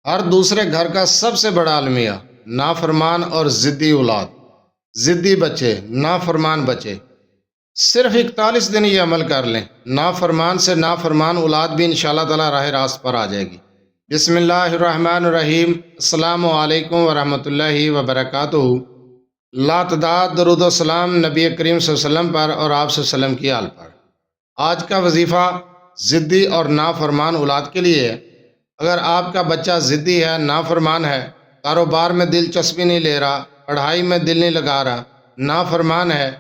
ہر دوسرے گھر کا سب سے بڑا المیہ نافرمان اور ضدی اولاد، ضدی بچے، نافرمان بچے۔ صرف 41 دن یہ عمل کر لیں، نافرمان سے نافرمان اولاد بھی انشاءاللہ تعالی راہ راست پر آ جائے گی۔ بسم اللہ الرحمن الرحیم۔ السلام علیکم ورحمۃ اللہ وبرکاتہ۔ لاتعداد درود و سلام نبی کریم صلی اللہ علیہ وسلم پر اور آپ صلی اللہ علیہ وسلم کی آل پر۔ آج کا وظیفہ ضدی اور نافرمان اولاد کے لیے ہے۔ اگر آپ کا بچہ ضدی ہے، نافرمان ہے، کاروبار میں دلچسپی نہیں لے رہا، پڑھائی میں دل نہیں لگا رہا، نافرمان ہے،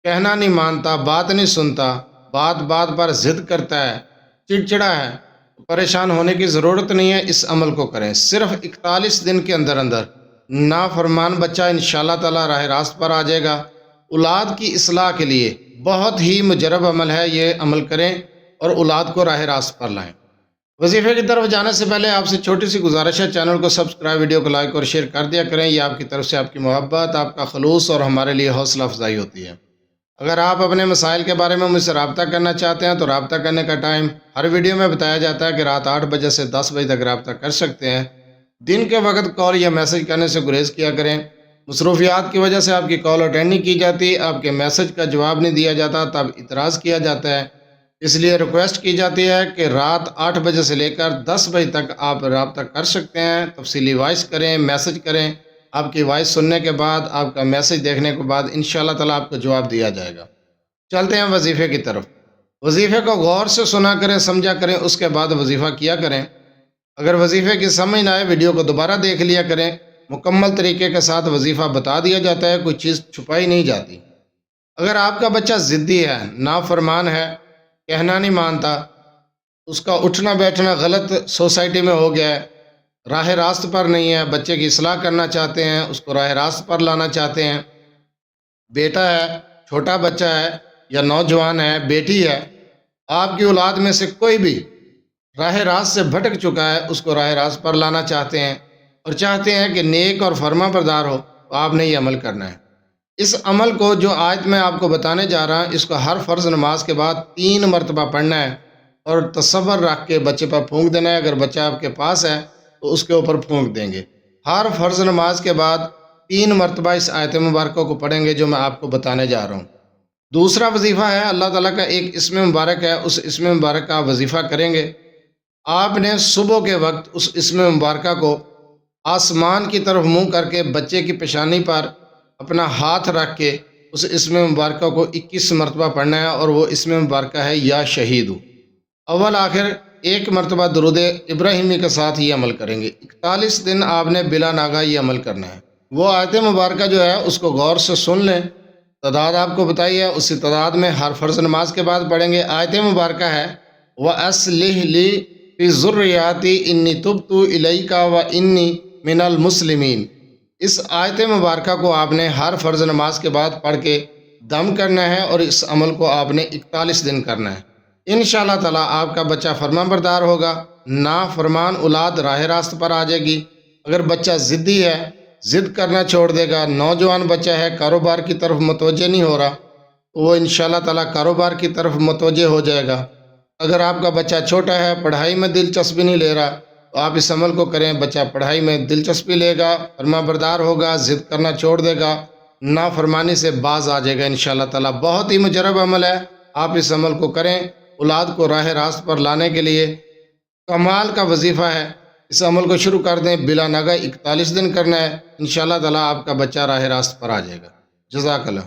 کہنا نہیں مانتا، بات نہیں سنتا، بات بات پر ضد کرتا ہے، چڑچڑا ہے، پریشان ہونے کی ضرورت نہیں ہے۔ اس عمل کو کریں، صرف 41 دن کے اندر اندر نافرمان بچہ انشاءاللہ تعالی راہ راست پر آ جائے گا۔ اولاد کی اصلاح کے لیے بہت ہی مجرب عمل ہے، یہ عمل کریں اور اولاد کو راہ راست پر لائیں۔ وظیفے کی طرف جانے سے پہلے آپ سے چھوٹی سی گزارش ہے، چینل کو سبسکرائب، ویڈیو کو لائک اور شیئر کر دیا کریں۔ یہ آپ کی طرف سے آپ کی محبت، آپ کا خلوص اور ہمارے لیے حوصلہ افزائی ہوتی ہے۔ اگر آپ اپنے مسائل کے بارے میں مجھ سے رابطہ کرنا چاہتے ہیں تو رابطہ کرنے کا ٹائم ہر ویڈیو میں بتایا جاتا ہے کہ رات 8 بجے سے 10 بجے تک رابطہ کر سکتے ہیں۔ دن کے وقت کال یا میسج کرنے سے گریز کیا کریں۔ مصروفیات کی وجہ سے آپ کی کال اٹینڈ نہیں کی جاتی، آپ کے میسج کا جواب نہیں دیا جاتا، تب اعتراض کیا جاتا ہے۔ اس لیے ریکویسٹ کی جاتی ہے کہ رات 8 بجے سے لے کر 10 بجے تک آپ رابطہ کر سکتے ہیں۔ تفصیلی وائس کریں، میسج کریں، آپ کی وائس سننے کے بعد، آپ کا میسج دیکھنے کے بعد انشاءاللہ تعالیٰ آپ کو جواب دیا جائے گا۔ چلتے ہیں وظیفے کی طرف۔ وظیفے کو غور سے سنا کریں، سمجھا کریں، اس کے بعد وظیفہ کیا کریں۔ اگر وظیفے کی سمجھ نہ آئے، ویڈیو کو دوبارہ دیکھ لیا کریں۔ مکمل طریقے کے ساتھ وظیفہ بتا دیا جاتا ہے، کوئی چیز چھپائی نہیں جاتی۔ اگر آپ کا بچہ ضدی ہے، نافرمان ہے، کہنا نہیں مانتا، اس کا اٹھنا بیٹھنا غلط سوسائٹی میں ہو گیا ہے، راہ راست پر نہیں ہے، بچے کی اصلاح کرنا چاہتے ہیں، اس کو راہ راست پر لانا چاہتے ہیں، بیٹا ہے، چھوٹا بچہ ہے یا نوجوان ہے، بیٹی ہے، آپ کی اولاد میں سے کوئی بھی راہ راست سے بھٹک چکا ہے، اس کو راہ راست پر لانا چاہتے ہیں اور چاہتے ہیں کہ نیک اور فرما بردار ہو، تو آپ نے یہ عمل کرنا ہے۔ اس عمل کو جو آیت میں آپ کو بتانے جا رہا ہوں، اس کو ہر فرض نماز کے بعد 3 مرتبہ پڑھنا ہے اور تصور رکھ کے بچے پر پھونک دینا ہے۔ اگر بچہ آپ کے پاس ہے تو اس کے اوپر پھونک دیں گے۔ ہر فرض نماز کے بعد 3 مرتبہ اس آیت مبارکہ کو پڑھیں گے جو میں آپ کو بتانے جا رہا ہوں۔ دوسرا وظیفہ ہے، اللہ تعالیٰ کا ایک اسم مبارک ہے، اس اسم مبارک کا وظیفہ کریں گے۔ آپ نے صبح کے وقت اس اسم مبارکہ کو آسمان کی طرف منہ کر کے بچے کی پیشانی پر اپنا ہاتھ رکھ کے اس اسم مبارکہ کو 21 مرتبہ پڑھنا ہے، اور وہ اسم مبارکہ ہے یا شہید۔ اول آخر 1 مرتبہ درود ابراہیمی کے ساتھ یہ عمل کریں گے۔ 41 دن آپ نے بلا ناغہ یہ عمل کرنا ہے۔ وہ آیت مبارکہ جو ہے اس کو غور سے سن لیں، تعداد آپ کو بتائی ہے، اسی تعداد میں ہر فرض نماز کے بعد پڑھیں گے۔ آیت مبارکہ ہے وَأَصْلِحْ لِي فِي ذُرِّيَّتِي إِنِّي تُبْتُ إِلَيْكَ وَإِنِّي مِنَ الْمُسْلِمِينَ۔ اس آیت مبارکہ کو آپ نے ہر فرض نماز کے بعد پڑھ کے دم کرنا ہے، اور اس عمل کو آپ نے 41 دن کرنا ہے۔ انشاءاللہ تعالیٰ آپ کا بچہ فرما بردار ہوگا، نافرمان اولاد راہ راست پر آ جائے گی۔ اگر بچہ ضدی ہے، ضد کرنا چھوڑ دے گا، نوجوان بچہ ہے، کاروبار کی طرف متوجہ نہیں ہو رہا، تو وہ انشاءاللہ تعالیٰ کاروبار کی طرف متوجہ ہو جائے گا۔ اگر آپ کا بچہ چھوٹا ہے، پڑھائی میں دلچسپی نہیں لے رہا، تو آپ اس عمل کو کریں، بچہ پڑھائی میں دلچسپی لے گا، فرما بردار ہوگا، ضد کرنا چھوڑ دے گا، نافرمانی سے باز آ جائے گا انشاءاللہ تعالیٰ۔ بہت ہی مجرب عمل ہے، آپ اس عمل کو کریں۔ اولاد کو راہ راست پر لانے کے لیے کمال کا وظیفہ ہے۔ اس عمل کو شروع کر دیں، بلا ناغہ 41 دن کرنا ہے، انشاءاللہ تعالیٰ آپ کا بچہ راہ راست پر آ جائے گا۔ جزاک اللہ۔